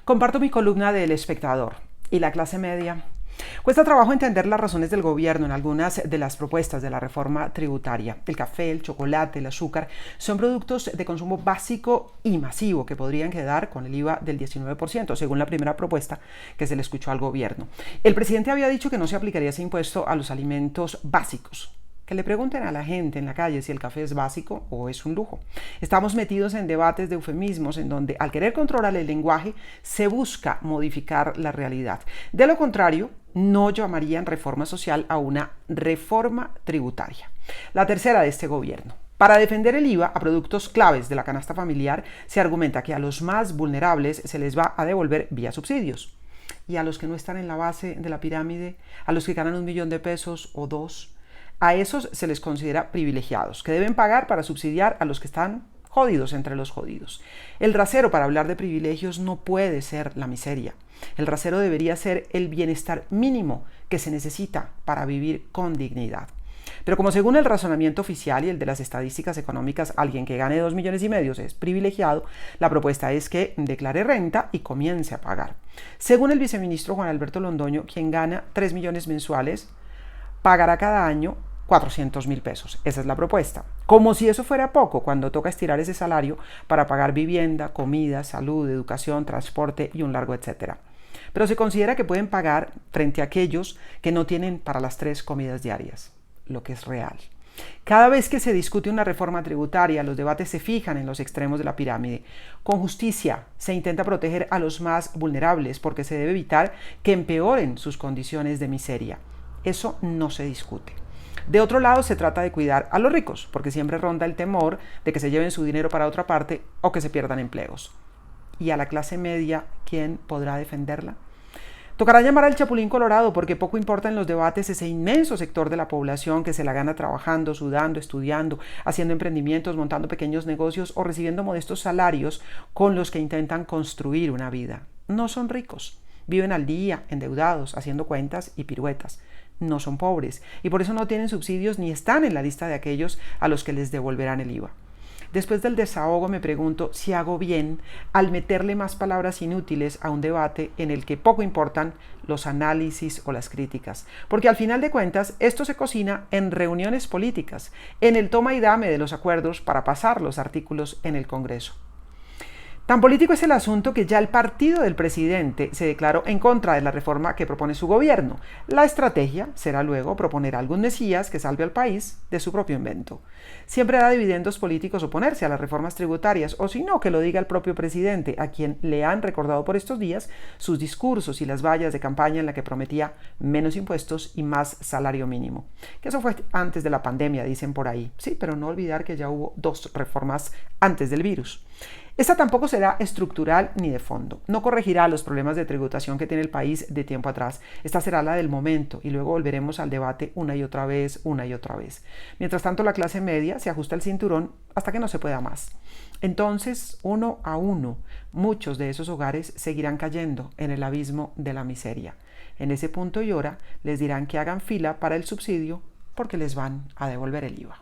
Comparto mi columna del Espectador. ¿Y la clase media? Cuesta trabajo entender las razones del gobierno en algunas de las propuestas de la reforma tributaria. El café, el chocolate, el azúcar son productos de consumo básico y masivo que podrían quedar con el IVA del 19%, según la primera propuesta que se le escuchó al gobierno. El presidente había dicho que no se aplicaría ese impuesto a los alimentos básicos. Que le pregunten a la gente en la calle si el café es básico o es un lujo. Estamos metidos en debates de eufemismos en donde, al querer controlar el lenguaje, se busca modificar la realidad. De lo contrario, no llamarían reforma social a una reforma tributaria. La tercera de este gobierno. Para defender el IVA a productos claves de la canasta familiar, se argumenta que a los más vulnerables se les va a devolver vía subsidios. Y a los que no están en la base de la pirámide, a los que ganan 1 millón de pesos o 2, a esos se les considera privilegiados, que deben pagar para subsidiar a los que están jodidos entre los jodidos. El rasero para hablar de privilegios no puede ser la miseria. El rasero debería ser el bienestar mínimo que se necesita para vivir con dignidad. Pero como según el razonamiento oficial y el de las estadísticas económicas, alguien que gane 2,5 millones es privilegiado, la propuesta es que declare renta y comience a pagar. Según el viceministro Juan Alberto Londoño, quien gana 3 millones mensuales, pagará cada año 400.000 pesos. Esa es la propuesta. Como si eso fuera poco, cuando toca estirar ese salario para pagar vivienda, comida, salud, educación, transporte y un largo etcétera. Pero se considera que pueden pagar frente a aquellos que no tienen para las 3 comidas diarias, lo que es real. Cada vez que se discute una reforma tributaria, los debates se fijan en los extremos de la pirámide. Con justicia se intenta proteger a los más vulnerables porque se debe evitar que empeoren sus condiciones de miseria. Eso no se discute. De otro lado, se trata de cuidar a los ricos, porque siempre ronda el temor de que se lleven su dinero para otra parte o que se pierdan empleos. ¿Y a la clase media, quién podrá defenderla? Tocará llamar al Chapulín Colorado, porque poco importa en los debates ese inmenso sector de la población que se la gana trabajando, sudando, estudiando, haciendo emprendimientos, montando pequeños negocios o recibiendo modestos salarios con los que intentan construir una vida. No son ricos. Viven al día, endeudados, haciendo cuentas y piruetas. No son pobres y por eso no tienen subsidios ni están en la lista de aquellos a los que les devolverán el IVA. Después del desahogo me pregunto si hago bien al meterle más palabras inútiles a un debate en el que poco importan los análisis o las críticas, porque al final de cuentas esto se cocina en reuniones políticas, en el toma y dame de los acuerdos para pasar los artículos en el Congreso. Tan político es el asunto que ya el partido del presidente se declaró en contra de la reforma que propone su gobierno. La estrategia será luego proponer a algún mesías que salve al país de su propio invento. Siempre da dividendos políticos oponerse a las reformas tributarias, o si no, que lo diga el propio presidente, a quien le han recordado por estos días sus discursos y las vallas de campaña en la que prometía menos impuestos y más salario mínimo. Que eso fue antes de la pandemia, dicen por ahí. Sí, pero no olvidar que ya hubo 2 reformas antes del virus. Esta tampoco será estructural ni de fondo. No corregirá los problemas de tributación que tiene el país de tiempo atrás. Esta será la del momento y luego volveremos al debate una y otra vez. Mientras tanto, la clase media se ajusta el cinturón hasta que no se pueda más. Entonces, uno a uno, muchos de esos hogares seguirán cayendo en el abismo de la miseria. En ese punto y hora les dirán que hagan fila para el subsidio porque les van a devolver el IVA.